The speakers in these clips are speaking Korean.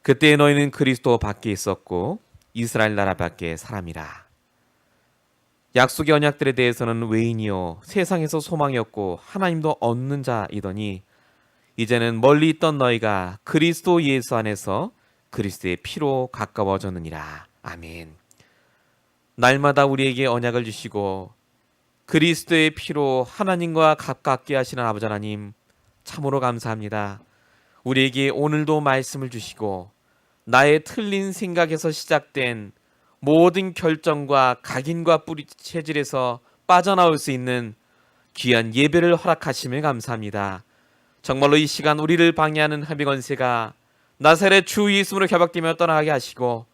그때 너희는 그리스도 밖에 있었고 이스라엘 나라 밖에 사람이라. 약속의 언약들에 대해서는 외인이요 세상에서 소망이었고 하나님도 얻는 자이더니 이제는 멀리 있던 너희가 그리스도 예수 안에서 그리스도의 피로 가까워졌느니라. 아멘. 날마다 우리에게 언약을 주시고 그리스도의 피로 하나님과 가깝게 하시는 아버지 하나님, 참으로 감사합니다. 우리에게 오늘도 말씀을 주시고 나의 틀린 생각에서 시작된 모든 결정과 각인과 뿌리 체질에서 빠져나올 수 있는 귀한 예배를 허락하심에 감사합니다. 정말로 이 시간 우리를 방해하는 하비건세가 나사렛 주 예수로 결박되며 떠나게 하시고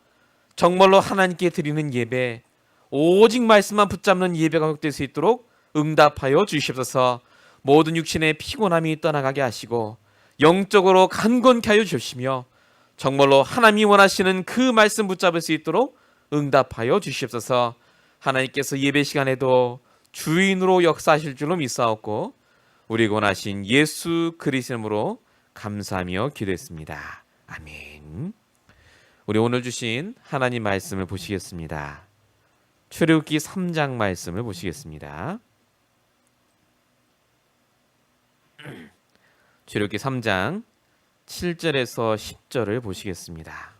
정말로 하나님께 드리는 예배, 오직 말씀만 붙잡는 예배가 회복될 수 있도록 응답하여 주시옵소서. 모든 육신의 피곤함이 떠나가게 하시고 영적으로 강건케 하여 주시며 정말로 하나님이 원하시는 그 말씀 붙잡을 수 있도록 응답하여 주시옵소서. 하나님께서 예배 시간에도 주인으로 역사하실 줄로 믿사옵고 우리 원하신 예수 그리스도 이름으로 감사하며 기도했습니다. 아멘. 우리 오늘 주신 하나님 말씀을 보시겠습니다. 출애굽기 3장 말씀을 보시겠습니다. 출애굽기 3장 7절에서 10절을 보시겠습니다.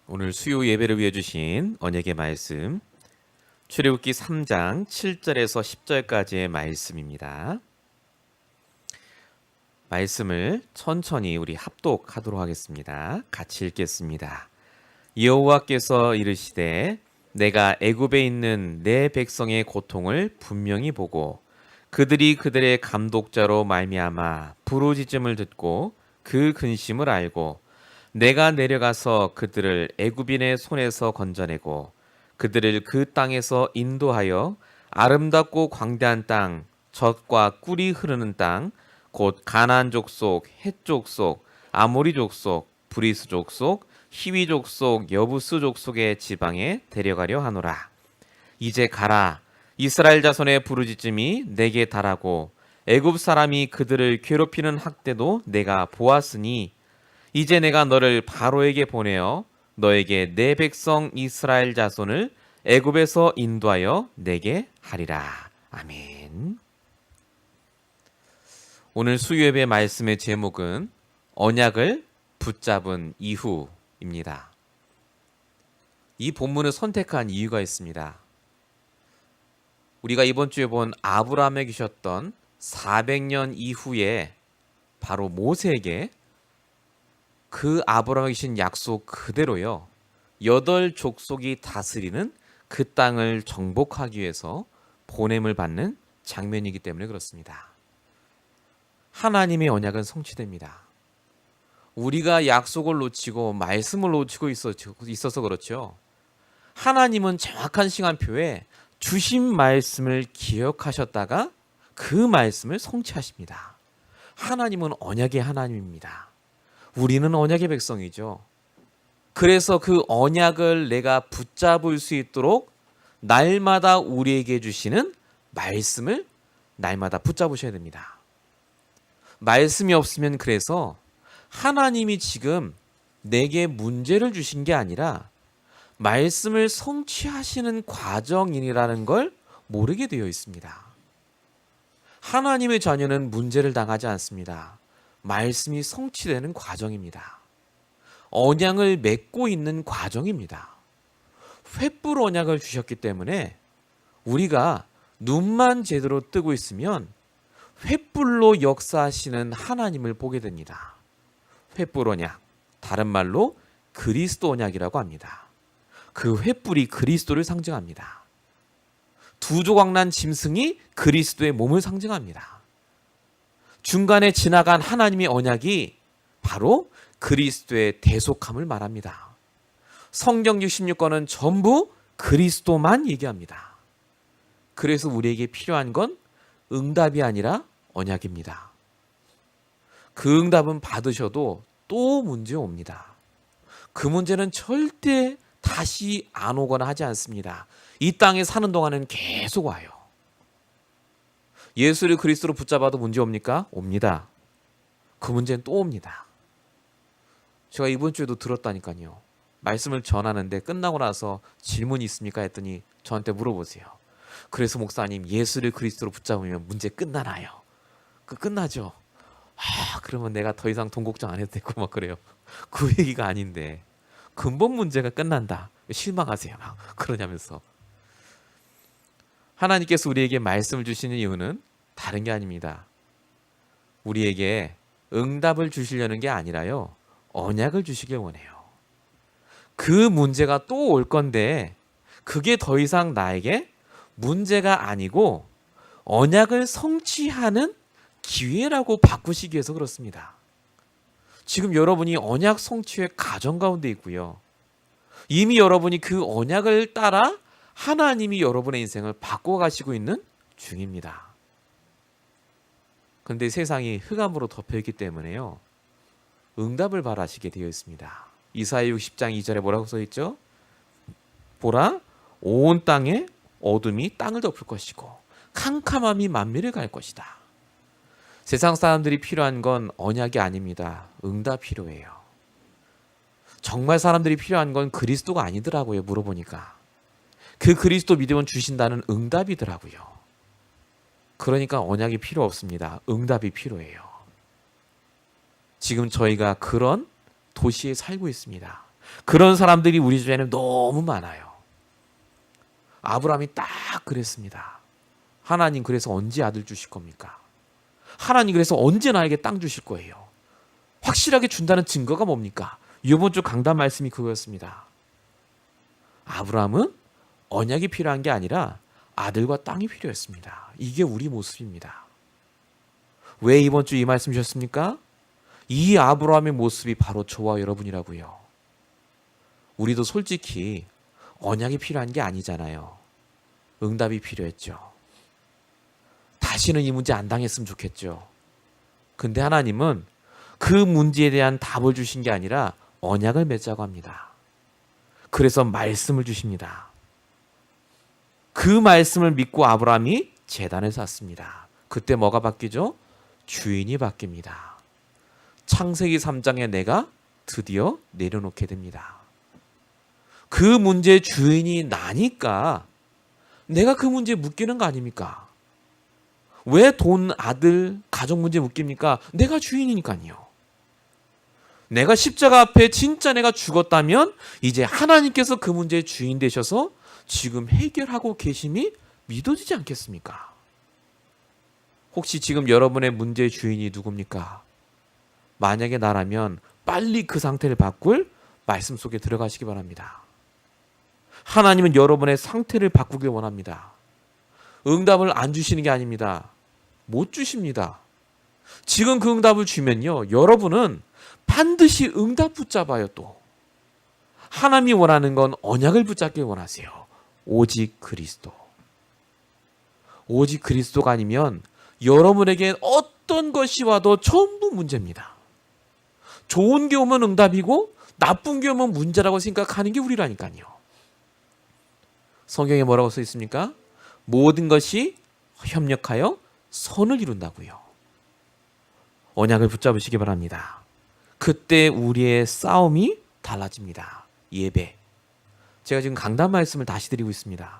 오늘 수요 예배를 위해 주신 언약의 말씀, 출애굽기 3장 7절에서 10절까지의 말씀입니다. 말씀을 천천히 우리 합독하도록 하겠습니다. 같이 읽겠습니다. 여호와께서 이르시되 내가 애굽에 있는 내 백성의 고통을 분명히 보고 그들이 그들의 감독자로 말미암아 부르짖음을 듣고 그 근심을 알고 내가 내려가서 그들을 애굽인의 손에서 건져내고 그들을 그 땅에서 인도하여 아름답고 광대한 땅, 젖과 꿀이 흐르는 땅, 곧 가나안 족속, 헷 족속, 아모리 족속, 브리스 족속, 히위 족속, 여부스 족속의 지방에 데려가려 하노라. 이제 가라. 이스라엘 자손의 부르짖음이 내게 달하고 애굽 사람이 그들을 괴롭히는 학대도 내가 보았으니 이제 내가 너를 바로에게 보내어 너에게 내 백성 이스라엘 자손을 애굽에서 인도하여 내게 하리라. 아멘. 오늘 수요예배 말씀의 제목은 언약을 붙잡은 이후입니다. 이 본문을 선택한 이유가 있습니다. 우리가 이번 주에 본 아브라함에게 주셨던 400년 이후에 바로 모세에게 그 아브라함에게 주신 약속 그대로요. 8족속이 다스리는 그 땅을 정복하기 위해서 보냄을 받는 장면이기 때문에 그렇습니다. 하나님의 언약은 성취됩니다. 우리가 약속을 놓치고 말씀을 놓치고 있어서 그렇죠. 하나님은 정확한 시간표에 주신 말씀을 기억하셨다가 그 말씀을 성취하십니다. 하나님은 언약의 하나님입니다. 우리는 언약의 백성이죠. 그래서 그 언약을 내가 붙잡을 수 있도록 날마다 우리에게 주시는 말씀을 날마다 붙잡으셔야 됩니다. 말씀이 없으면 그래서 하나님이 지금 내게 문제를 주신 게 아니라 말씀을 성취하시는 과정이라는 걸 모르게 되어 있습니다. 하나님의 자녀는 문제를 당하지 않습니다. 말씀이 성취되는 과정입니다. 언약을 맺고 있는 과정입니다. 횃불 언약을 주셨기 때문에 우리가 눈만 제대로 뜨고 있으면 횃불로 역사하시는 하나님을 보게 됩니다. 횃불 언약, 다른 말로 그리스도 언약이라고 합니다. 그 횃불이 그리스도를 상징합니다. 두 조각 난 짐승이 그리스도의 몸을 상징합니다. 중간에 지나간 하나님의 언약이 바로 그리스도의 대속함을 말합니다. 성경 66권은 전부 그리스도만 얘기합니다. 그래서 우리에게 필요한 건 응답이 아니라 언약입니다. 그 응답은 받으셔도 또 문제 옵니다. 그 문제는 절대 다시 안 오거나 하지 않습니다. 이 땅에 사는 동안은 계속 와요. 예수를 그리스도로 붙잡아도 문제 옵니까? 옵니다. 그 문제는 또 옵니다. 제가 이번 주에도 들었다니까요. 말씀을 전하는데 끝나고 나서 질문이 있습니까? 했더니 저한테 물어보세요. 그래서 목사님, 예수를 그리스도로 붙잡으면 문제 끝나나요? 끝나죠. 그러면 내가 더 이상 돈 걱정 안 해도 되고 막 그래요. 그 얘기가 아닌데 근본 문제가 끝난다. 실망하세요. 막 그러냐면서. 하나님께서 우리에게 말씀을 주시는 이유는 다른 게 아닙니다. 우리에게 응답을 주시려는 게 아니라요. 언약을 주시길 원해요. 그 문제가 또 올 건데 그게 더 이상 나에게 문제가 아니고 언약을 성취하는 기회라고 바꾸시기 위해서 그렇습니다. 지금 여러분이 언약 성취의 과정 가운데 있고요. 이미 여러분이 그 언약을 따라 하나님이 여러분의 인생을 바꿔가시고 있는 중입니다. 그런데 세상이 흑암으로 덮여있기 때문에요. 응답을 바라시게 되어 있습니다. 이사야 60장 2절에 뭐라고 써있죠? 보라, 온 땅에 어둠이 땅을 덮을 것이고 캄캄함이 만민을 갈 것이다. 세상 사람들이 필요한 건 언약이 아닙니다. 응답 필요해요. 정말 사람들이 필요한 건 그리스도가 아니더라고요. 물어보니까. 그 그리스도 믿으면 주신다는 응답이더라고요. 그러니까 언약이 필요 없습니다. 응답이 필요해요. 지금 저희가 그런 도시에 살고 있습니다. 그런 사람들이 우리 주변에 너무 많아요. 아브라함이 딱 그랬습니다. 하나님 그래서 언제 아들 주실 겁니까? 하나님 그래서 언제 나에게 땅 주실 거예요? 확실하게 준다는 증거가 뭡니까? 이번 주 강단 말씀이 그거였습니다. 아브라함은 언약이 필요한 게 아니라 아들과 땅이 필요했습니다. 이게 우리 모습입니다. 왜 이번 주 이 말씀 주셨습니까? 이 아브라함의 모습이 바로 저와 여러분이라고요. 우리도 솔직히 언약이 필요한 게 아니잖아요. 응답이 필요했죠. 다시는 이 문제 안 당했으면 좋겠죠. 근데 하나님은 그 문제에 대한 답을 주신 게 아니라 언약을 맺자고 합니다. 그래서 말씀을 주십니다. 그 말씀을 믿고 아브라함이 제단을 샀습니다. 그때 뭐가 바뀌죠? 주인이 바뀝니다. 창세기 3장에 내가 드디어 내려놓게 됩니다. 그 문제의 주인이 나니까 내가 그 문제에 묶이는 거 아닙니까? 왜 돈, 아들, 가족 문제에 묶입니까? 내가 주인이니까요. 내가 십자가 앞에 진짜 내가 죽었다면 이제 하나님께서 그 문제의 주인 되셔서 지금 해결하고 계심이 믿어지지 않겠습니까? 혹시 지금 여러분의 문제의 주인이 누굽니까? 만약에 나라면 빨리 그 상태를 바꿀 말씀 속에 들어가시기 바랍니다. 하나님은 여러분의 상태를 바꾸길 원합니다. 응답을 안 주시는 게 아닙니다. 못 주십니다. 지금 그 응답을 주면요, 여러분은 반드시 응답 붙잡아요. 또 하나님이 원하는 건 언약을 붙잡길 원하세요. 오직 그리스도. 오직 그리스도가 아니면 여러분에게 어떤 것이 와도 전부 문제입니다. 좋은 게 오면 응답이고 나쁜 게 오면 문제라고 생각하는 게 우리라니까요. 성경에 뭐라고 써 있습니까? 모든 것이 협력하여 선을 이룬다고요. 언약을 붙잡으시기 바랍니다. 그때 우리의 싸움이 달라집니다. 예배. 제가 지금 강단 말씀을 다시 드리고 있습니다.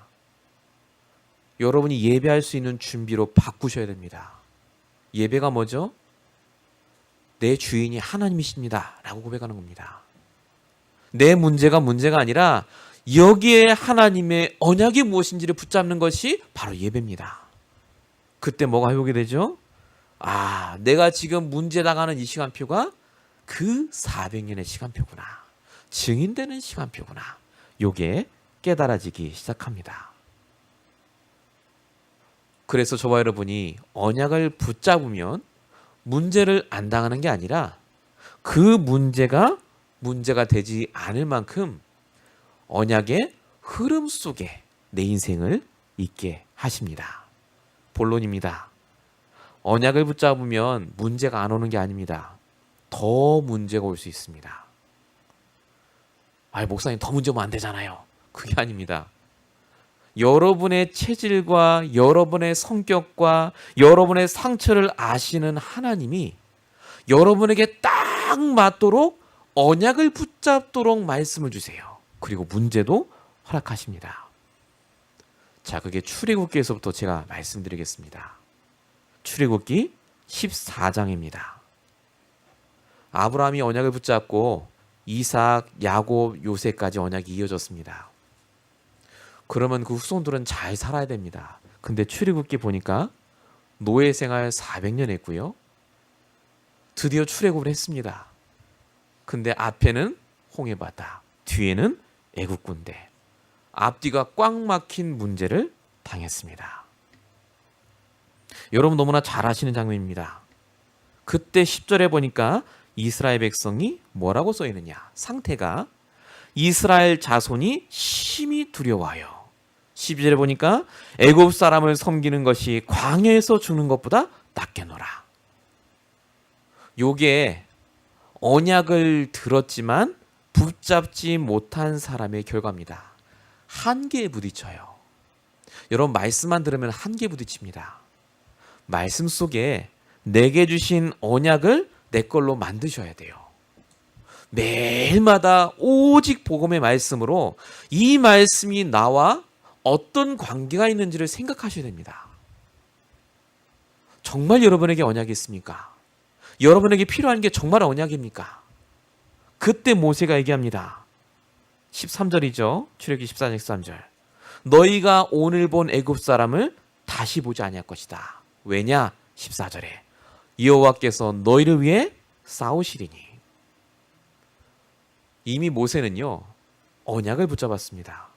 여러분이 예배할 수 있는 준비로 바꾸셔야 됩니다. 예배가 뭐죠? 내 주인이 하나님이십니다 라고 고백하는 겁니다. 내 문제가 아니라 여기에 하나님의 언약이 무엇인지를 붙잡는 것이 바로 예배입니다. 그때 뭐가 회복이 되죠? 내가 지금 문제 당하는 이 시간표가 그 400년의 시간표구나. 증인되는 시간표구나. 요게 깨달아지기 시작합니다. 그래서 저와 여러분이 언약을 붙잡으면 문제를 안 당하는 게 아니라 그 문제가 되지 않을 만큼 언약의 흐름 속에 내 인생을 있게 하십니다. 본론입니다. 언약을 붙잡으면 문제가 안 오는 게 아닙니다. 더 문제가 올 수 있습니다. 목사님 더 문제 오면 안 되잖아요. 그게 아닙니다. 여러분의 체질과 여러분의 성격과 여러분의 상처를 아시는 하나님이 여러분에게 딱 맞도록 언약을 붙잡도록 말씀을 주세요. 그리고 문제도 허락하십니다. 자, 그게 출애굽기에서부터 제가 말씀드리겠습니다. 출애굽기 14장입니다. 아브라함이 언약을 붙잡고 이삭, 야곱, 요셉까지 언약이 이어졌습니다. 그러면 그 후손들은 잘 살아야 됩니다. 근데 출애굽기 보니까 노예 생활 400년 했고요. 드디어 출애굽을 했습니다. 근데 앞에는 홍해바다, 뒤에는 애국 군대. 앞뒤가 꽉 막힌 문제를 당했습니다. 여러분 너무나 잘 아시는 장면입니다. 그때 10절에 보니까 이스라엘 백성이 뭐라고 써 있느냐? 상태가 이스라엘 자손이 심히 두려워요. 12절에 보니까 애굽 사람을 섬기는 것이 광야에서 죽는 것보다 낫겠노라. 요게 언약을 들었지만 붙잡지 못한 사람의 결과입니다. 한계에 부딪혀요. 여러분 말씀만 들으면 한계에 부딪힙니다. 말씀 속에 내게 주신 언약을 내 걸로 만드셔야 돼요. 매일마다 오직 복음의 말씀으로 이 말씀이 나와 어떤 관계가 있는지를 생각하셔야 됩니다. 정말 여러분에게 언약이 있습니까? 여러분에게 필요한 게 정말 언약입니까? 그때 모세가 얘기합니다. 13절이죠. 출애굽기 14장 13절. 너희가 오늘 본 애굽 사람을 다시 보지 아니할 것이다. 왜냐? 14절에 여호와께서 너희를 위해 싸우시리니. 이미 모세는요 언약을 붙잡았습니다.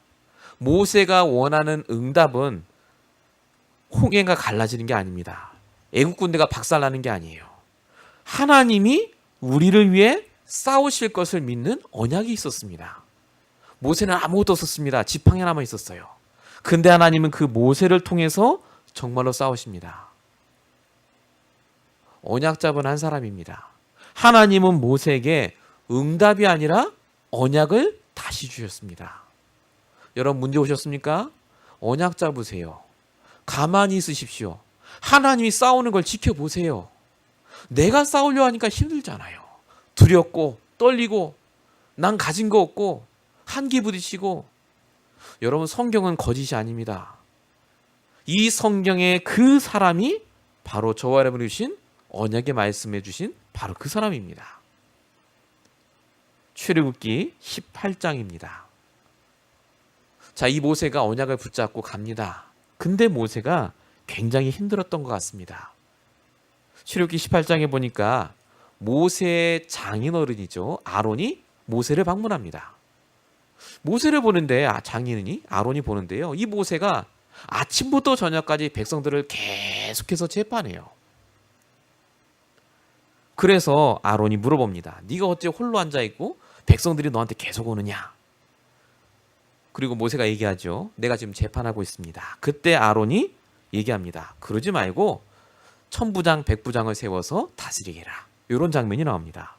모세가 원하는 응답은 홍해가 갈라지는 게 아닙니다. 애국 군대가 박살나는 게 아니에요. 하나님이 우리를 위해 싸우실 것을 믿는 언약이 있었습니다. 모세는 아무것도 없었습니다. 지팡이 하나만 있었어요. 근데 하나님은 그 모세를 통해서 정말로 싸우십니다. 언약 잡은 한 사람입니다. 하나님은 모세에게 응답이 아니라 언약을 다시 주셨습니다. 여러분 문제 오셨습니까? 언약 잡으세요. 가만히 있으십시오. 하나님이 싸우는 걸 지켜보세요. 내가 싸우려 하니까 힘들잖아요. 두렵고 떨리고 난 가진 거 없고 한계 부딪히고. 여러분 성경은 거짓이 아닙니다. 이 성경에 그 사람이 바로 저와 여러분이 주신 언약의 말씀해 주신 바로 그 사람입니다. 출애굽기 18장입니다. 자, 이 모세가 언약을 붙잡고 갑니다. 근데 모세가 굉장히 힘들었던 것 같습니다. 출애굽기 18장에 보니까 모세의 장인어른이죠. 아론이 모세를 방문합니다. 모세를 보는데 장인이 아론이 보는데요. 이 모세가 아침부터 저녁까지 백성들을 계속해서 재판해요. 그래서 아론이 물어봅니다. 네가 어째 홀로 앉아있고 백성들이 너한테 계속 오느냐? 그리고 모세가 얘기하죠. 내가 지금 재판하고 있습니다. 그때 아론이 얘기합니다. 그러지 말고 천부장, 백부장을 세워서 다스리게 해라. 이런 장면이 나옵니다.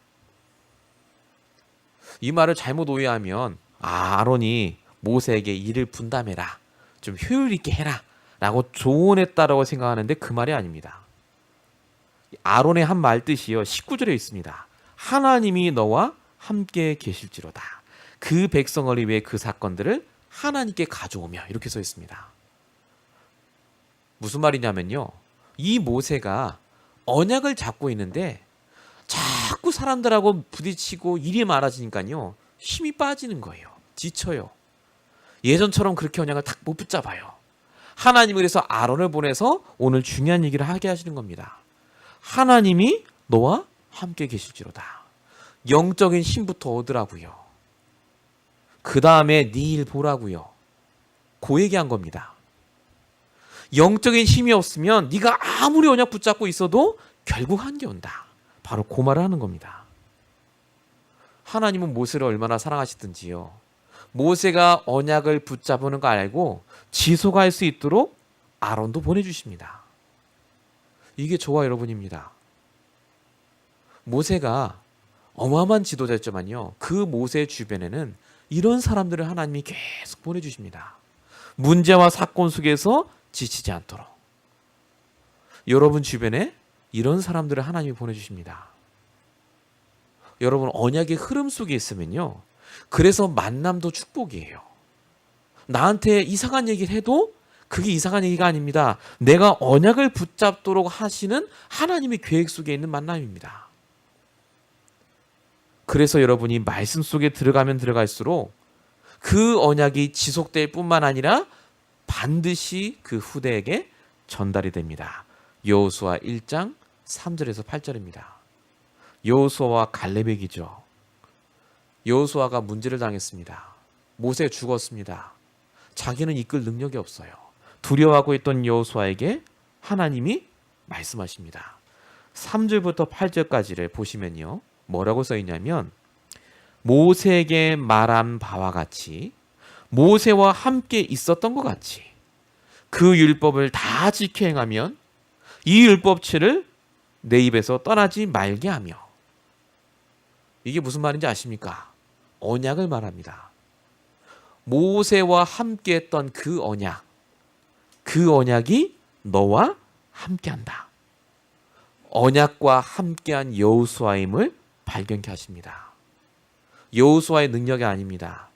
이 말을 잘못 오해하면 아론이 모세에게 일을 분담해라. 좀 효율 있게 해라. 라고 조언했다라고 생각하는데 그 말이 아닙니다. 아론의 한 말 뜻이요. 19절에 있습니다. 하나님이 너와 함께 계실지로다. 그 백성을 위해 그 사건들을 하나님께 가져오며 이렇게 써 있습니다. 무슨 말이냐면요. 이 모세가 언약을 잡고 있는데 자꾸 사람들하고 부딪히고 일이 많아지니까요. 힘이 빠지는 거예요. 지쳐요. 예전처럼 그렇게 언약을 딱 못 붙잡아요. 하나님이 그래서 아론을 보내서 오늘 중요한 얘기를 하게 하시는 겁니다. 하나님이 너와 함께 계실지로다. 영적인 힘부터 얻으라고요. 그 다음에 네 일 보라고요. 그 얘기한 겁니다. 영적인 힘이 없으면 네가 아무리 언약 붙잡고 있어도 결국 한계 온다. 바로 그 말을 하는 겁니다. 하나님은 모세를 얼마나 사랑하시든지요. 모세가 언약을 붙잡는 거 알고 지속할 수 있도록 아론도 보내주십니다. 이게 저와 여러분입니다. 모세가 어마어마한 지도자였지만요. 그 모세 주변에는 이런 사람들을 하나님이 계속 보내주십니다. 문제와 사건 속에서 지치지 않도록. 여러분 주변에 이런 사람들을 하나님이 보내주십니다. 여러분 언약의 흐름 속에 있으면요, 그래서 만남도 축복이에요. 나한테 이상한 얘기를 해도 그게 이상한 얘기가 아닙니다. 내가 언약을 붙잡도록 하시는 하나님의 계획 속에 있는 만남입니다. 그래서 여러분이 말씀 속에 들어가면 들어갈수록 그 언약이 지속될 뿐만 아니라 반드시 그 후대에게 전달이 됩니다. 여호수아 1장 3절에서 8절입니다. 여호수아와 갈렙 얘기죠. 여호수아가 문제를 당했습니다. 모세가 죽었습니다. 자기는 이끌 능력이 없어요. 두려워하고 있던 여호수아에게 하나님이 말씀하십니다. 3절부터 8절까지를 보시면요, 뭐라고 써 있냐면, 모세에게 말한 바와 같이, 모세와 함께 있었던 것 같이 그 율법을 다 지켜 행하면 이 율법책을 내 입에서 떠나지 말게 하며. 이게 무슨 말인지 아십니까? 언약을 말합니다. 모세와 함께 했던 그 언약, 그 언약이 너와 함께한다. 언약과 함께한 여호수아임을 발견케 하십니다. 여호수아의 능력이 아닙니다.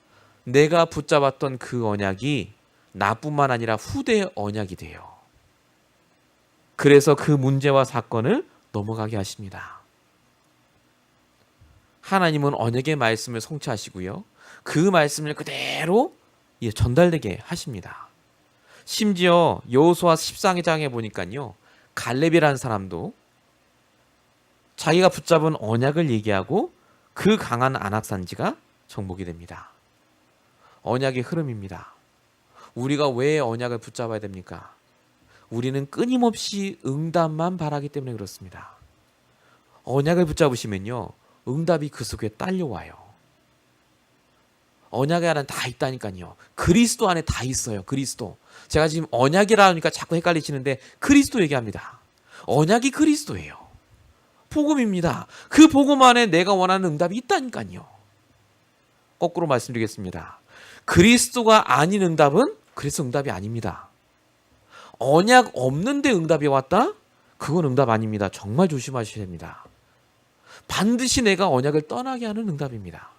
내가 붙잡았던 그 언약이 나뿐만 아니라 후대의 언약이 돼요. 그래서 그 문제와 사건을 넘어가게 하십니다. 하나님은 언약의 말씀을 성취하시고요, 그 말씀을 그대로 전달되게 하십니다. 심지어 여호수아 14장에 보니까요, 갈렙이라는 사람도 자기가 붙잡은 언약을 얘기하고 그 강한 안악산지가 정복이 됩니다. 언약의 흐름입니다. 우리가 왜 언약을 붙잡아야 됩니까? 우리는 끊임없이 응답만 바라기 때문에 그렇습니다. 언약을 붙잡으시면요, 응답이 그 속에 딸려와요. 언약 안에 다 있다니까요. 그리스도 안에 다 있어요. 그리스도. 제가 지금 언약이라 하니까 자꾸 헷갈리시는데 그리스도 얘기합니다. 언약이 그리스도예요. 복음입니다. 그 복음 안에 내가 원하는 응답이 있다니까요. 거꾸로 말씀드리겠습니다. 그리스도가 아닌 응답은 그래서 응답이 아닙니다. 언약 없는데 응답이 왔다? 그건 응답 아닙니다. 정말 조심하셔야 됩니다. 반드시 내가 언약을 떠나게 하는 응답입니다.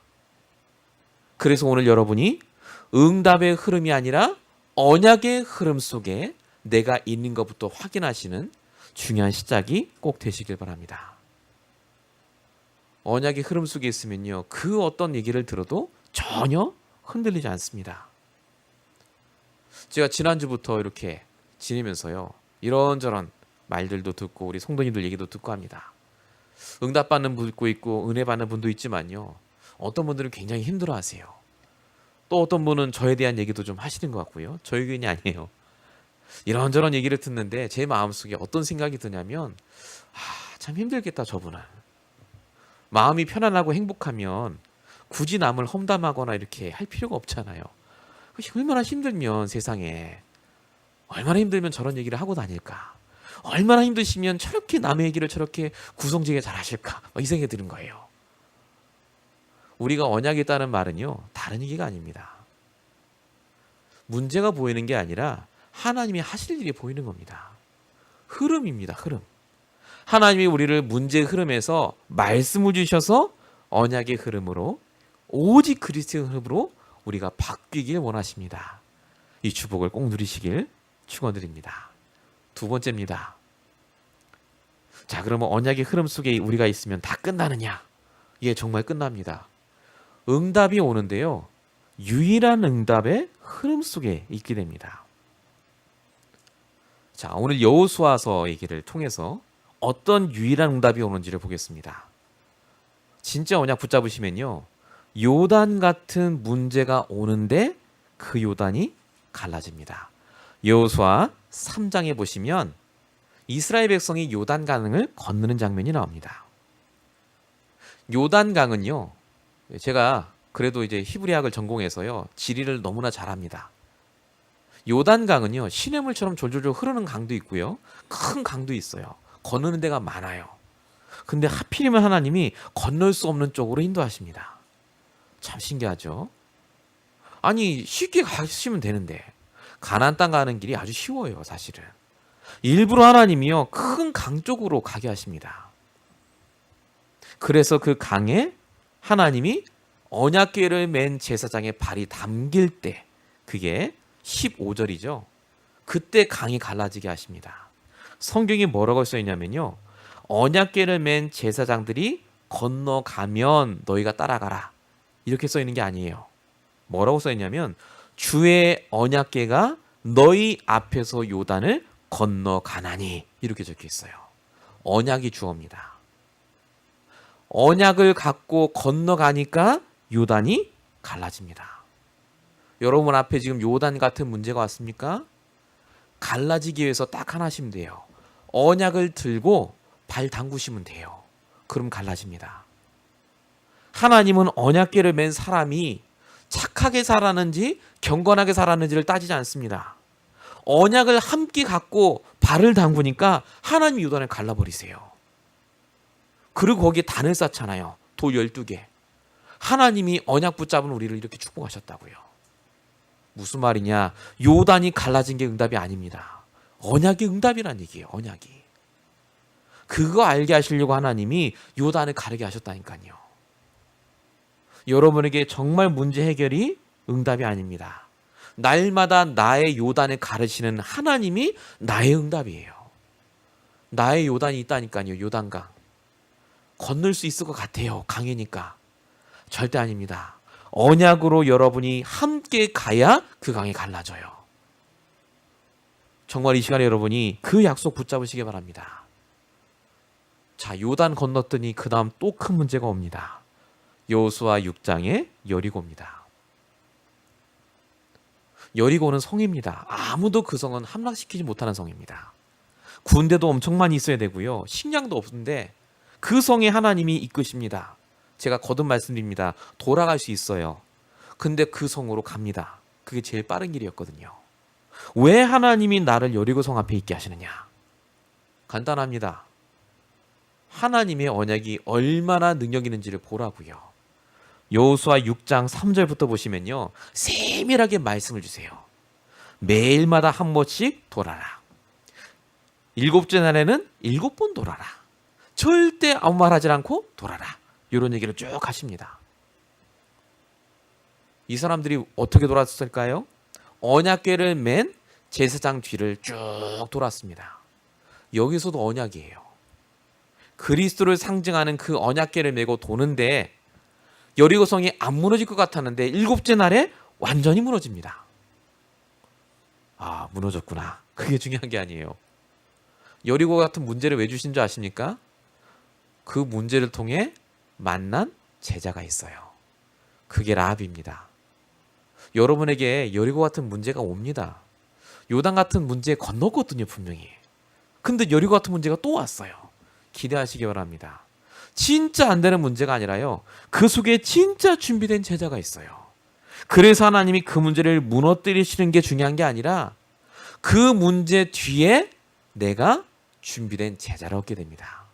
그래서 오늘 여러분이 응답의 흐름이 아니라 언약의 흐름 속에 내가 있는 것부터 확인하시는 중요한 시작이 꼭 되시길 바랍니다. 언약의 흐름 속에 있으면요, 그 어떤 얘기를 들어도 전혀 흔들리지 않습니다. 제가 지난주부터 이렇게 지내면서요, 이런저런 말들도 듣고 우리 성도님들 얘기도 듣고 합니다. 응답받는 분도 있고 은혜 받는 분도 있지만요, 어떤 분들은 굉장히 힘들어하세요. 또 어떤 분은 저에 대한 얘기도 좀 하시는 것 같고요. 저희 의견이 아니에요. 이런저런 얘기를 듣는데 제 마음속에 어떤 생각이 드냐면, 참 힘들겠다 저분은. 마음이 편안하고 행복하면 굳이 남을 험담하거나 이렇게 할 필요가 없잖아요. 얼마나 힘들면 세상에, 얼마나 힘들면 저런 얘기를 하고 다닐까, 얼마나 힘드시면 저렇게 남의 얘기를 저렇게 구성지게 잘 하실까, 이 생각이 드는 거예요. 우리가 언약이 있다는 말은요, 다른 얘기가 아닙니다. 문제가 보이는 게 아니라 하나님이 하실 일이 보이는 겁니다. 흐름입니다. 흐름. 하나님이 우리를 문제의 흐름에서 말씀을 주셔서 언약의 흐름으로, 오직 그리스도의 흐름으로 우리가 바뀌길 원하십니다. 이 축복을 꼭 누리시길 축원드립니다. 두 번째입니다. 자, 그러면 언약의 흐름 속에 우리가 있으면 다 끝나느냐? 예, 정말 끝납니다. 응답이 오는데요, 유일한 응답의 흐름 속에 있게 됩니다. 자, 오늘 여호수아서 얘기를 통해서 어떤 유일한 응답이 오는지를 보겠습니다. 진짜 언약 붙잡으시면요, 요단 같은 문제가 오는데 그 요단이 갈라집니다. 여호수아 3장에 보시면 이스라엘 백성이 요단강을 건너는 장면이 나옵니다. 요단강은요, 제가 그래도 이제 히브리학을 전공해서요, 지리를 너무나 잘합니다. 요단강은요, 시냇물처럼 졸졸졸 흐르는 강도 있고요, 큰 강도 있어요. 건너는 데가 많아요. 근데 하필이면 하나님이 건널 수 없는 쪽으로 인도하십니다. 참 신기하죠? 아니, 쉽게 가시면 되는데 가나안 땅 가는 길이 아주 쉬워요, 사실은. 일부러 하나님이요 큰 강 쪽으로 가게 하십니다. 그래서 그 강에 하나님이 언약궤를 맨 제사장의 발이 담길 때, 그게 15절이죠. 그때 강이 갈라지게 하십니다. 성경이 뭐라고 써 있냐면요, 언약궤를 맨 제사장들이 건너가면 너희가 따라가라, 이렇게 써 있는 게 아니에요. 뭐라고 써 있냐면 주의 언약궤가 너희 앞에서 요단을 건너가나니, 이렇게 적혀 있어요. 언약이 주어입니다. 언약을 갖고 건너가니까 요단이 갈라집니다. 여러분 앞에 지금 요단 같은 문제가 왔습니까? 갈라지기 위해서 딱 하나 하시면 돼요. 언약을 들고 발 담그시면 돼요. 그럼 갈라집니다. 하나님은 언약궤를 맨 사람이 착하게 살았는지 경건하게 살았는지를 따지지 않습니다. 언약을 함께 갖고 발을 담그니까 하나님이 요단을 갈라버리세요. 그리고 거기에 단을 쌓잖아요. 돌 12개. 하나님이 언약 붙잡은 우리를 이렇게 축복하셨다고요. 무슨 말이냐? 요단이 갈라진 게 응답이 아닙니다. 언약이 응답이란 얘기예요. 언약이. 그거 알게 하시려고 하나님이 요단을 가르게 하셨다니까요. 여러분에게 정말 문제 해결이 응답이 아닙니다. 날마다 나의 요단을 가르시는 하나님이 나의 응답이에요. 나의 요단이 있다니까요. 요단강. 건널 수 있을 것 같아요. 강이니까. 절대 아닙니다. 언약으로 여러분이 함께 가야 그 강이 갈라져요. 정말 이 시간에 여러분이 그 약속 붙잡으시기 바랍니다. 자, 요단 건넜더니 그 다음 또 큰 문제가 옵니다. 여호수아 6장의 여리고입니다. 여리고는 성입니다. 아무도 그 성은 함락시키지 못하는 성입니다. 군대도 엄청 많이 있어야 되고요. 식량도 없는데 그 성에 하나님이 이끄십니다. 제가 거듭 말씀드립니다. 돌아갈 수 있어요. 근데 그 성으로 갑니다. 그게 제일 빠른 길이었거든요. 왜 하나님이 나를 여리고 성 앞에 있게 하시느냐? 간단합니다. 하나님의 언약이 얼마나 능력 있는지를 보라고요. 여호수아 6장 3절부터 보시면요, 세밀하게 말씀을 주세요. 매일마다 한 번씩 돌아라. 7째 날에는 7번 돌아라. 절대 아무 말 하지 않고 돌아라. 이런 얘기를 쭉 하십니다. 이 사람들이 어떻게 돌았을까요? 언약궤를 맨 제사장 뒤를 쭉 돌았습니다. 여기서도 언약이에요. 그리스도를 상징하는 그 언약궤를 메고 도는데 여리고성이 안 무너질 것 같았는데 7째 날에 완전히 무너집니다. 아, 무너졌구나. 그게 중요한 게 아니에요. 여리고 같은 문제를 왜 주신 줄 아십니까? 그 문제를 통해 만난 제자가 있어요. 그게 라합입니다. 여러분에게 여리고 같은 문제가 옵니다. 요단 같은 문제 건넜거든요, 분명히. 근데 여리고 같은 문제가 또 왔어요. 기대하시기 바랍니다. 진짜 안 되는 문제가 아니라요, 그 속에 진짜 준비된 제자가 있어요. 그래서 하나님이 그 문제를 무너뜨리시는 게 중요한 게 아니라 그 문제 뒤에 내가 준비된 제자를 얻게 됩니다.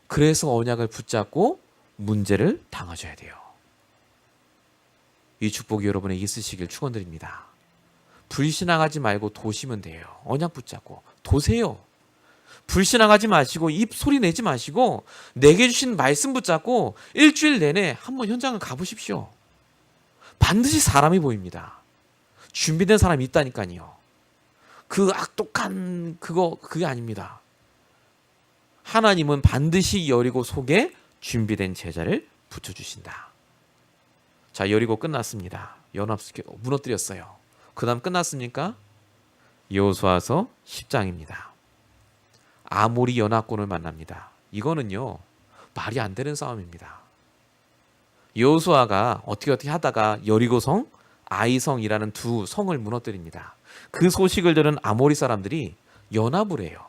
그래서 언약을 붙잡고 문제를 당하셔야 돼요. 이 축복이 여러분에게 있으시길 축원드립니다. 불신앙하지 말고 도시면 돼요. 언약 붙잡고 도세요. 불신앙하지 마시고 입 소리 내지 마시고 내게 주신 말씀 붙잡고 일주일 내내 한번 현장을 가보십시오. 반드시 사람이 보입니다. 준비된 사람이 있다니까요. 그 악독한 그게 아닙니다. 하나님은 반드시 여리고 속에 준비된 제자를 붙여주신다. 자, 여리고 끝났습니다. 무너뜨렸어요. 그 다음 끝났습니까? 여호수아서 10장입니다. 아모리 연합군을 만납니다. 이거는요, 말이 안 되는 싸움입니다. 여호수아가 어떻게 하다가 여리고성, 아이성이라는 두 성을 무너뜨립니다. 그 소식을 들은 아모리 사람들이 연합을 해요.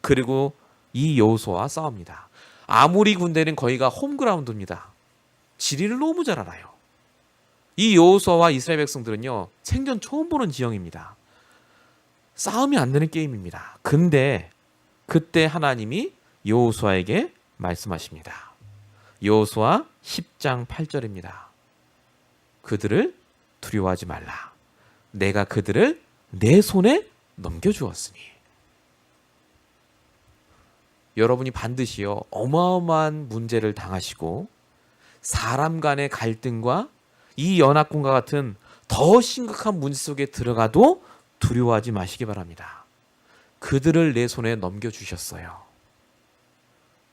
그리고 이 여호수아와 싸웁니다. 아모리 군대는 거기가 홈그라운드입니다. 지리를 너무 잘 알아요. 이 여호수아와 이스라엘 백성들은요, 생전 처음 보는 지형입니다. 싸움이 안 되는 게임입니다. 근데 그때 하나님이 여호수아에게 말씀하십니다. 여호수아 10장 8절입니다. 그들을 두려워하지 말라. 내가 그들을 내 손에 넘겨주었으니. 여러분이 반드시요 어마어마한 문제를 당하시고 사람 간의 갈등과 이 연합군과 같은 더 심각한 문제 속에 들어가도 두려워하지 마시기 바랍니다. 그들을 내 손에 넘겨주셨어요.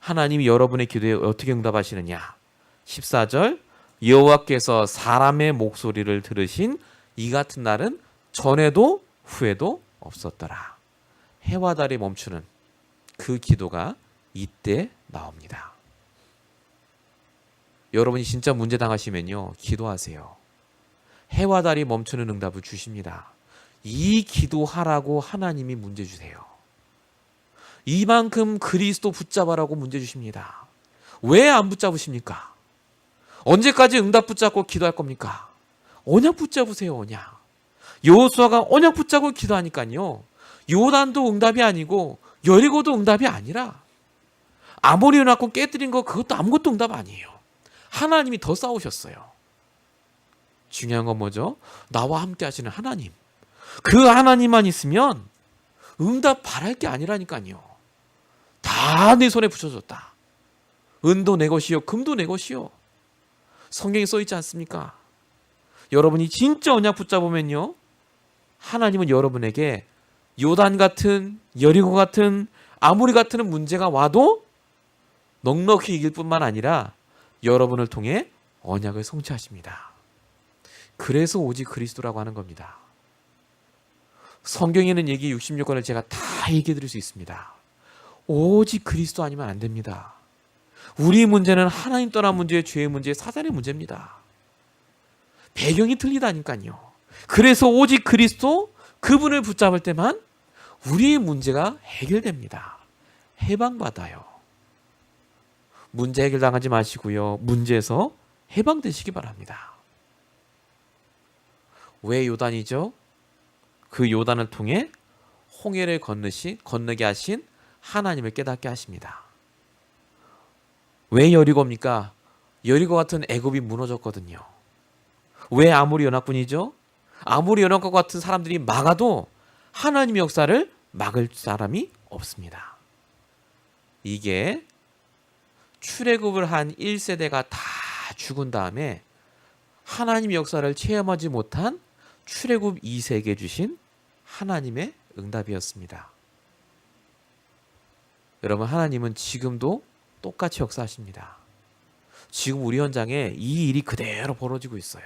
하나님이 여러분의 기도에 어떻게 응답하시느냐? 14절, 여호와께서 사람의 목소리를 들으신 이 같은 날은 전에도 후에도 없었더라. 해와 달이 멈추는 그 기도가 이때 나옵니다. 여러분이 진짜 문제 당하시면요, 기도하세요. 해와 달이 멈추는 응답을 주십니다. 이 기도하라고 하나님이 문제 주세요. 이만큼 그리스도 붙잡아라고 문제 주십니다. 왜 안 붙잡으십니까? 언제까지 응답 붙잡고 기도할 겁니까? 언약 붙잡으세요, 언약. 여호수아가 언약 붙잡고 기도하니까요, 요단도 응답이 아니고 여리고도 응답이 아니라 아모리 연합군 깨뜨린 거 그것도 아무것도 응답 아니에요. 하나님이 더 싸우셨어요. 중요한 건 뭐죠? 나와 함께 하시는 하나님. 그 하나님만 있으면 응답 바랄 게 아니라니까요. 다 내 손에 붙여줬다. 은도 내 것이요 금도 내 것이요. 성경에 써 있지 않습니까? 여러분이 진짜 언약 붙잡으면요, 하나님은 여러분에게 요단 같은, 여리고 같은, 아모리 같은 문제가 와도 넉넉히 이길 뿐만 아니라 여러분을 통해 언약을 성취하십니다. 그래서 오직 그리스도라고 하는 겁니다. 성경에 있는 얘기 66권을 제가 다 얘기해 드릴 수 있습니다. 오직 그리스도 아니면 안 됩니다. 우리 문제는 하나님 떠난 문제, 죄의 문제, 사단의 문제입니다. 배경이 틀리다니까요. 그래서 오직 그리스도, 그분을 붙잡을 때만 우리의 문제가 해결됩니다. 해방받아요. 문제 해결당하지 마시고요, 문제에서 해방되시기 바랍니다. 왜 요단이죠? 그 요단을 통해 홍해를 건너게 하신 하나님을 깨닫게 하십니다. 왜 여리고입니까? 여리고 같은 애굽이 무너졌거든요. 왜 아모리 연합군이죠? 아모리 연합군과 같은 사람들이 막아도 하나님의 역사를 막을 사람이 없습니다. 이게 출애굽을 한 1세대가 다 죽은 다음에 하나님의 역사를 체험하지 못한 출애굽 2세기에 주신 하나님의 응답이었습니다. 여러분, 하나님은 지금도 똑같이 역사하십니다. 지금 우리 현장에 이 일이 그대로 벌어지고 있어요.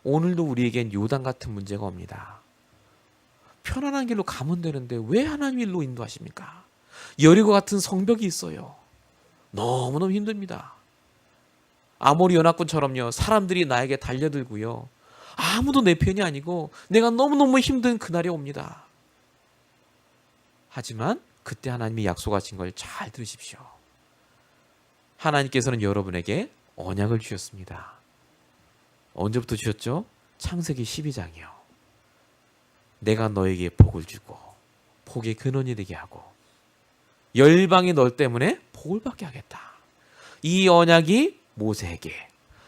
오늘도 우리에겐 요단 같은 문제가 옵니다. 편안한 길로 가면 되는데 왜 하나님 일로 인도하십니까? 여리고 같은 성벽이 있어요. 너무너무 힘듭니다. 아모리 연합군처럼요, 사람들이 나에게 달려들고요, 아무도 내 편이 아니고 내가 너무너무 힘든 그날이 옵니다. 하지만 그때 하나님이 약속하신 걸 잘 들으십시오. 하나님께서는 여러분에게 언약을 주셨습니다. 언제부터 주셨죠? 창세기 12장이요. 내가 너에게 복을 주고 복의 근원이 되게 하고 열방이 너 때문에 복을 받게 하겠다. 이 언약이 모세에게,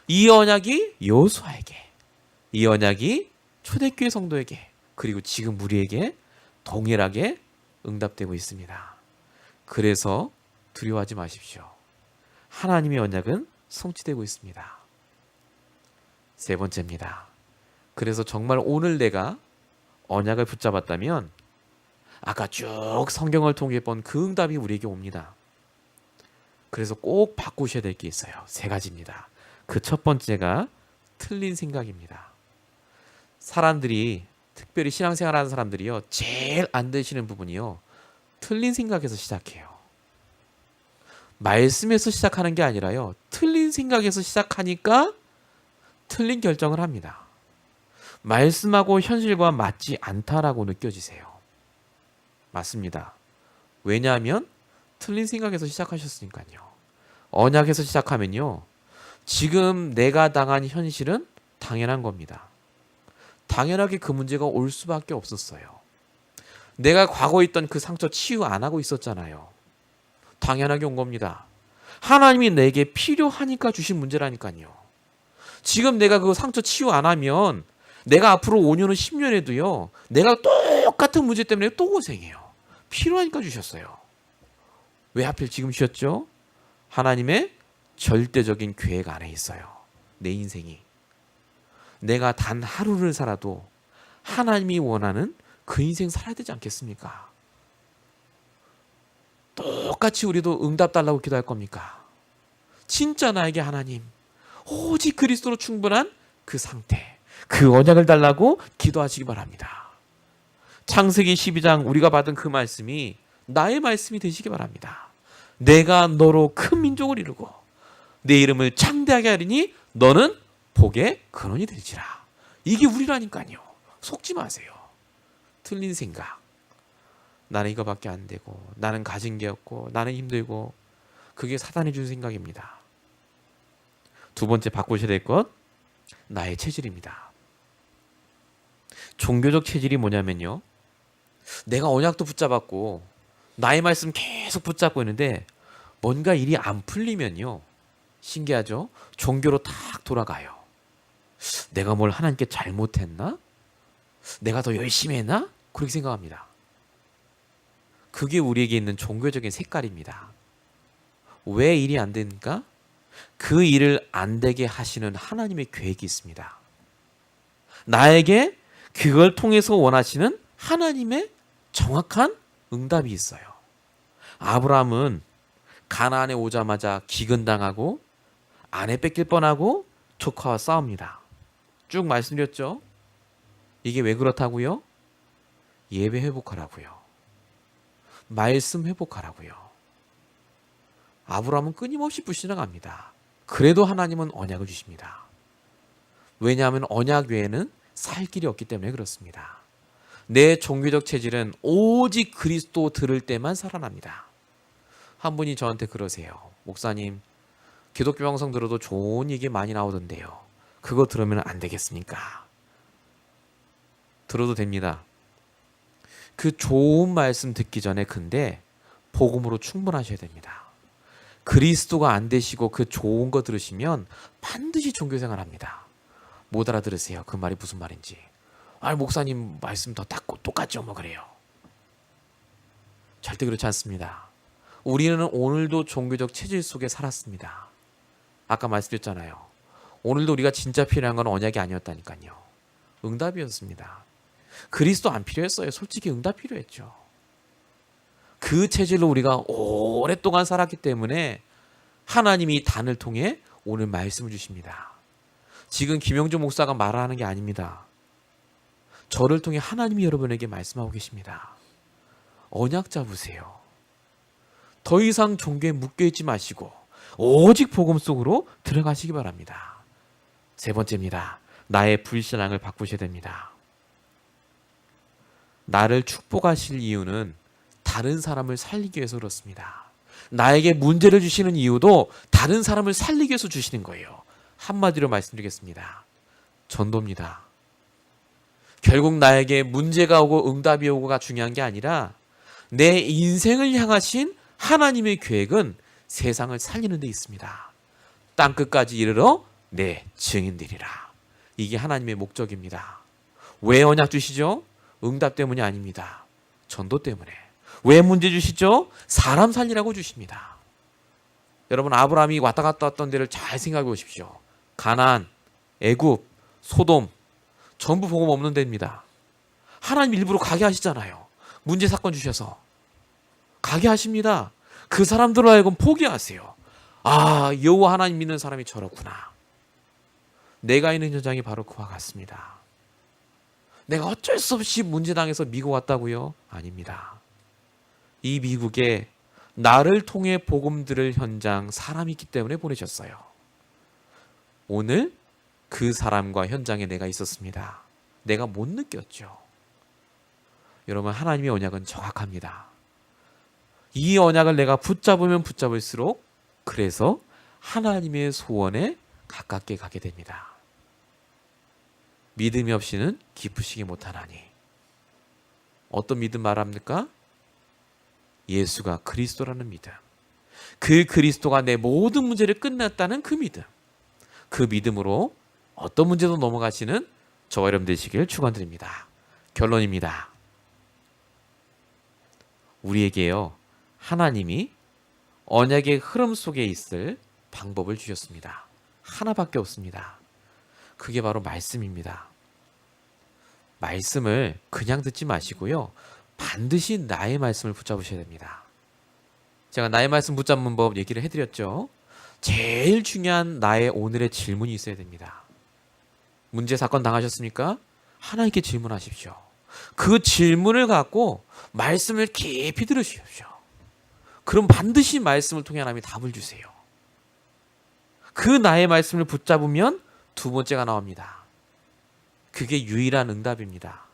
이 언약이 여호수아에게, 이 언약이 초대교회 성도에게, 그리고 지금 우리에게 동일하게 응답되고 있습니다. 그래서 두려워하지 마십시오. 하나님의 언약은 성취되고 있습니다. 세 번째입니다. 그래서 정말 오늘 내가 언약을 붙잡았다면 아까 쭉 성경을 통해 본 그 응답이 우리에게 옵니다. 그래서 꼭 바꾸셔야 될 게 있어요. 세 가지입니다. 그 첫 번째가 틀린 생각입니다. 사람들이, 특별히 신앙생활하는 사람들이요, 제일 안 되시는 부분이요, 틀린 생각에서 시작해요. 말씀에서 시작하는 게 아니라요, 틀린 생각에서 시작하니까 틀린 결정을 합니다. 말씀하고 현실과 맞지 않다라고 느껴지세요. 맞습니다. 왜냐하면 틀린 생각에서 시작하셨으니까요. 언약에서 시작하면요, 지금 내가 당한 현실은 당연한 겁니다. 당연하게 그 문제가 올 수밖에 없었어요. 내가 과거에 있던 그 상처 치유 안 하고 있었잖아요. 당연하게 온 겁니다. 하나님이 내게 필요하니까 주신 문제라니까요. 지금 내가 그 상처 치유 안 하면 내가 앞으로 5년은 10년에도요. 내가 똑같은 문제 때문에 또 고생해요. 필요하니까 주셨어요. 왜 하필 지금 주셨죠? 하나님의 절대적인 계획 안에 있어요. 내 인생이. 내가 단 하루를 살아도 하나님이 원하는 그 인생 살아야 되지 않겠습니까? 똑같이 우리도 응답 달라고 기도할 겁니까? 진짜 나에게 하나님 오직 그리스도로 충분한 그 상태, 그 언약을 달라고 기도하시기 바랍니다. 창세기 12장 우리가 받은 그 말씀이 나의 말씀이 되시기 바랍니다. 내가 너로 큰 민족을 이루고 내 이름을 창대하게 하리니 너는 복의 근원이 될지라. 이게 우리라니까요. 속지 마세요. 틀린 생각. 나는 이거밖에 안 되고 나는 가진 게 없고 나는 힘들고, 그게 사단이 준 생각입니다. 두 번째 바꾸셔야 될 것, 나의 체질입니다. 종교적 체질이 뭐냐면요, 내가 언약도 붙잡았고 나의 말씀 계속 붙잡고 있는데 뭔가 일이 안 풀리면요, 신기하죠? 종교로 탁 돌아가요. 내가 뭘 하나님께 잘못했나? 내가 더 열심히 했나? 그렇게 생각합니다. 그게 우리에게 있는 종교적인 색깔입니다. 왜 일이 안 되는가? 그 일을 안 되게 하시는 하나님의 계획이 있습니다. 나에게 그걸 통해서 원하시는 하나님의 정확한 응답이 있어요. 아브라함은 가나안에 오자마자 기근당하고 아내 뺏길 뻔하고 조카와 싸웁니다. 쭉 말씀드렸죠? 이게 왜 그렇다고요? 예배 회복하라고요. 말씀 회복하라고요. 아브라함은 끊임없이 불신앙합니다. 그래도 하나님은 언약을 주십니다. 왜냐하면 언약 외에는 살 길이 없기 때문에 그렇습니다. 내 종교적 체질은 오직 그리스도 들을 때만 살아납니다. 한 분이 저한테 그러세요. 목사님, 기독교 방송 들어도 좋은 얘기 많이 나오던데요. 그거 들으면 안 되겠습니까? 들어도 됩니다. 그 좋은 말씀 듣기 전에 근데 복음으로 충분하셔야 됩니다. 그리스도가 안 되시고 그 좋은 거 들으시면 반드시 종교생활 합니다. 못 알아들으세요. 그 말이 무슨 말인지. 아, 목사님 말씀 더 똑같죠 뭐 그래요. 절대 그렇지 않습니다. 우리는 오늘도 종교적 체질 속에 살았습니다. 아까 말씀드렸잖아요. 오늘도 우리가 진짜 필요한 건 언약이 아니었다니까요. 응답이었습니다. 그리스도 안 필요했어요. 솔직히 응답 필요했죠. 그 체질로 우리가 오랫동안 살았기 때문에 하나님이 단을 통해 오늘 말씀을 주십니다. 지금 김영주 목사가 말하는 게 아닙니다. 저를 통해 하나님이 여러분에게 말씀하고 계십니다. 언약 잡으세요. 더 이상 종교에 묶여있지 마시고 오직 복음 속으로 들어가시기 바랍니다. 세 번째입니다. 나의 불신앙을 바꾸셔야 됩니다. 나를 축복하실 이유는 다른 사람을 살리기 위해서 그렇습니다. 나에게 문제를 주시는 이유도 다른 사람을 살리기 위해서 주시는 거예요. 한마디로 말씀드리겠습니다. 전도입니다. 결국 나에게 문제가 오고 응답이 오고가 중요한 게 아니라 내 인생을 향하신 하나님의 계획은 세상을 살리는 데 있습니다. 땅끝까지 이르러 내 증인되리라. 이게 하나님의 목적입니다. 왜 언약 주시죠? 응답 때문이 아닙니다. 전도 때문에. 왜 문제 주시죠? 사람 살리라고 주십니다. 여러분, 아브라함이 왔다 갔다 왔던 데를 잘 생각해 보십시오. 가나안, 애굽, 소돔, 전부 복음 없는 데입니다. 하나님 일부러 가게 하시잖아요. 문제 사건 주셔서 가게 하십니다. 그 사람들로 하여금 포기하세요. 아, 여호와 하나님 믿는 사람이 저렇구나. 내가 있는 현장이 바로 그와 같습니다. 내가 어쩔 수 없이 문제당해서 미국 왔다고요? 아닙니다. 이 미국에 나를 통해 복음 들을 현장 사람이 있기 때문에 보내셨어요. 오늘 그 사람과 현장에 내가 있었습니다. 내가 못 느꼈죠. 여러분, 하나님의 언약은 정확합니다. 이 언약을 내가 붙잡으면 붙잡을수록 그래서 하나님의 소원에 가깝게 가게 됩니다. 믿음이 없이는 기쁘시기 못하나니. 어떤 믿음 말합니까? 예수가 그리스도라는 믿음. 그 그리스도가 내 모든 문제를 끝냈다는 그 믿음. 그 믿음으로 어떤 문제도 넘어가시는 저와 여러분 되시길 축원드립니다. 결론입니다. 우리에게요, 하나님이 언약의 흐름 속에 있을 방법을 주셨습니다. 하나밖에 없습니다. 그게 바로 말씀입니다. 말씀을 그냥 듣지 마시고요, 반드시 나의 말씀을 붙잡으셔야 됩니다. 제가 나의 말씀 붙잡는 법 얘기를 해드렸죠. 제일 중요한 나의 오늘의 질문이 있어야 됩니다. 문제 사건 당하셨습니까? 하나님께 질문하십시오. 그 질문을 갖고 말씀을 깊이 들으십시오. 그럼 반드시 말씀을 통해 하나님이 답을 주세요. 그 나의 말씀을 붙잡으면 두 번째가 나옵니다. 그게 유일한 응답입니다.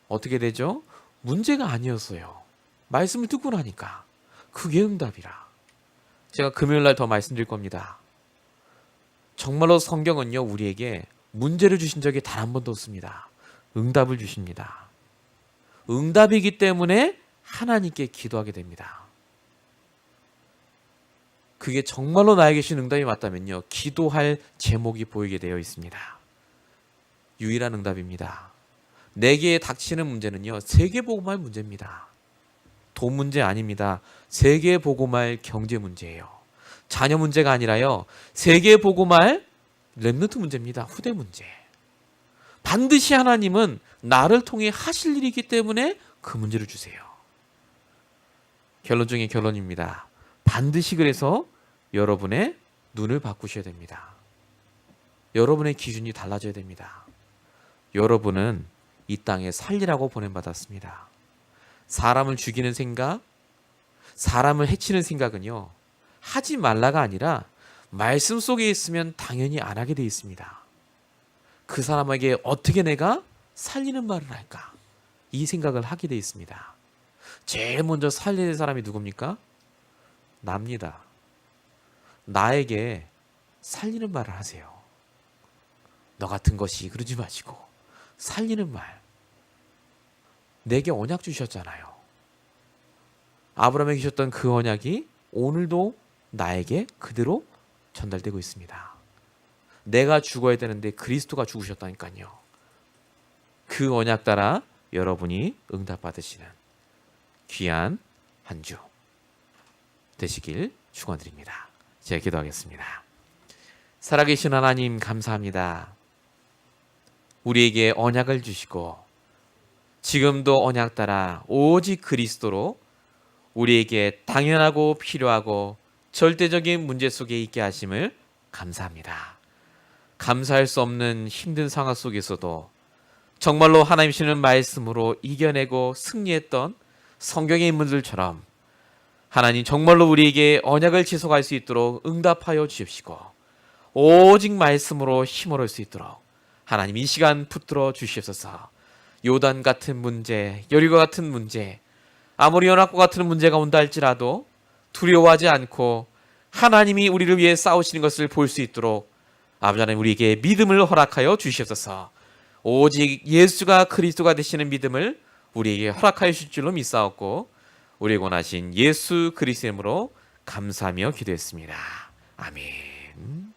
어떻게 되죠? 문제가 아니었어요. 말씀을 듣고 나니까 그게 응답이라. 제가 금요일날 더 말씀드릴 겁니다. 정말로 성경은요, 우리에게 문제를 주신 적이 단 한 번도 없습니다. 응답을 주십니다. 응답이기 때문에 하나님께 기도하게 됩니다. 그게 정말로 나에게 주신 응답이 맞다면요, 기도할 제목이 보이게 되어 있습니다. 유일한 응답입니다. 내게 닥치는 문제는요, 세계복음화의 문제입니다. 돈 문제 아닙니다. 세계복음화의 경제 문제예요. 자녀 문제가 아니라요, 세계복음화의 렘넌트 문제입니다. 후대 문제. 반드시 하나님은 나를 통해 하실 일이기 때문에 그 문제를 주세요. 결론 중에 결론입니다. 반드시 그래서 여러분의 눈을 바꾸셔야 됩니다. 여러분의 기준이 달라져야 됩니다. 여러분은 이 땅에 살리라고 보냄받았습니다. 사람을 죽이는 생각, 사람을 해치는 생각은요, 하지 말라가 아니라 말씀 속에 있으면 당연히 안 하게 돼 있습니다. 그 사람에게 어떻게 내가 살리는 말을 할까? 이 생각을 하게 돼 있습니다. 제일 먼저 살리는 사람이 누굽니까? 납니다. 나에게 살리는 말을 하세요. 너 같은 것이 그러지 마시고 살리는 말. 내게 언약 주셨잖아요. 아브라함에게 주셨던 그 언약이 오늘도 나에게 그대로 전달되고 있습니다. 내가 죽어야 되는데 그리스도가 죽으셨다니까요. 그 언약 따라 여러분이 응답받으시는 귀한 한 주 되시길 축원드립니다. 제가 기도하겠습니다. 살아계신 하나님, 감사합니다. 우리에게 언약을 주시고 지금도 언약 따라 오직 그리스도로 우리에게 당연하고 필요하고 절대적인 문제 속에 있게 하심을 감사합니다. 감사할 수 없는 힘든 상황 속에서도 정말로 하나님 주시는 말씀으로 이겨내고 승리했던 성경의 인물들처럼 하나님 정말로 우리에게 언약을 지속할 수 있도록 응답하여 주십시고 오직 말씀으로 힘을 얻을 수 있도록 하나님 이 시간 붙들어 주시옵소서. 요단 같은 문제, 여리고 같은 문제, 아무리 연합과 같은 문제가 온다 할지라도 두려워하지 않고 하나님이 우리를 위해 싸우시는 것을 볼 수 있도록 아버지 하나님 우리에게 믿음을 허락하여 주시옵소서. 오직 예수가 그리스도가 되시는 믿음을 우리에게 허락하여 주실 줄로 믿사옵고 우리에게 원하신 예수 그리스도 이름으로 감사하며 기도했습니다. 아멘.